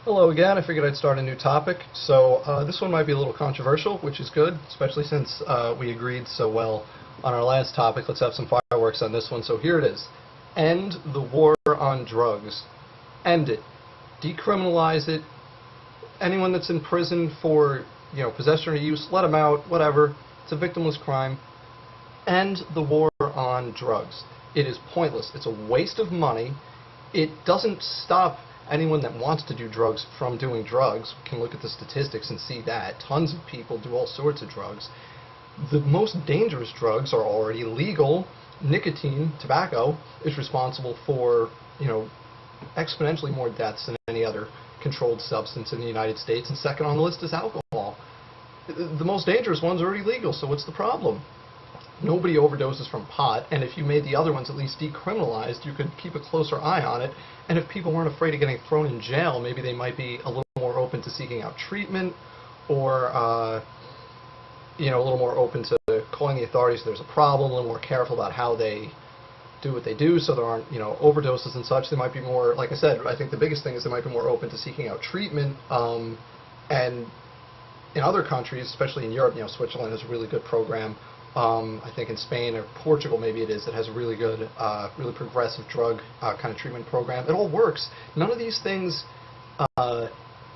Hello again. I figured I'd start a new topic. So this one might be a little controversial, which is good, especially since we agreed so well on our last topic. Let's have some fireworks on this one. So here it is. End the war on drugs. End it. Decriminalize it. Anyone that's in prison for, possession or use, let them out, whatever. It's a victimless crime. End the war on drugs. It is pointless. It's a waste of money. It doesn't stop anyone that wants to do drugs from doing drugs. We can look at the statistics and see that. Tons of people do all sorts of drugs. The most dangerous drugs are already legal. Nicotine, tobacco, is responsible for, exponentially more deaths than any other controlled substance in the United States, and second on the list is alcohol. The most dangerous ones are already legal, so what's the problem? Nobody overdoses from pot, and if you made the other ones at least decriminalized, you could keep a closer eye on it, and if people weren't afraid of getting thrown in jail, maybe they might be a little more open to seeking out treatment, or, a little more open to calling the authorities if there's a problem, a little more careful about how they do what they do, so there aren't, overdoses and such. They might be more, like I said, I think the biggest thing is they might be more open to seeking out treatment, and in other countries, especially in Europe, Switzerland has a really good program. I think in Spain or Portugal, maybe it is, that has a really good, really progressive drug kind of treatment program. It all works. None of these things,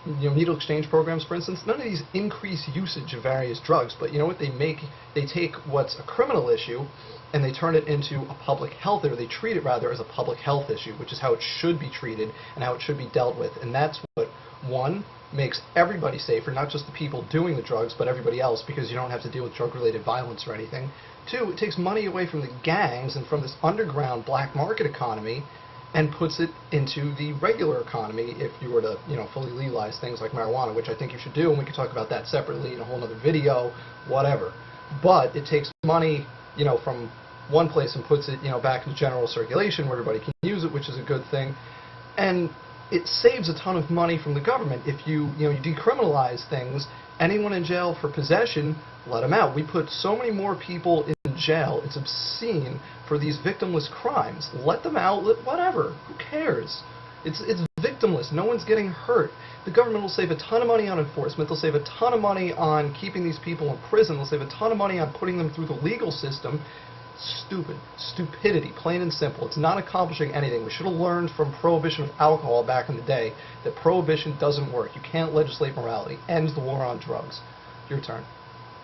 needle exchange programs, for instance, none of these increase usage of various drugs. But you know what they make? They take what's a criminal issue and they turn it into a public health, or they treat it rather as a public health issue, which is how it should be treated and how it should be dealt with. And that's what, one, makes everybody safer, not just the people doing the drugs, but everybody else, because you don't have to deal with drug-related violence or anything. Two, it takes money away from the gangs and from this underground black market economy and puts it into the regular economy if you were to, fully legalize things like marijuana, which I think you should do, and we could talk about that separately in a whole other video, whatever. But it takes money, from one place and puts it, back into general circulation where everybody can use it, which is a good thing. And it saves a ton of money from the government. If you decriminalize things, anyone in jail for possession, let them out. We put so many more people in jail, it's obscene, for these victimless crimes. Let them out, whatever, who cares? It's victimless, no one's getting hurt. The government will save a ton of money on enforcement, they'll save a ton of money on keeping these people in prison, they'll save a ton of money on putting them through the legal system. Stupidity, plain and simple. It's not accomplishing anything. We should have learned from prohibition of alcohol back in the day that prohibition doesn't work. You can't legislate morality. Ends the war on drugs. Your turn.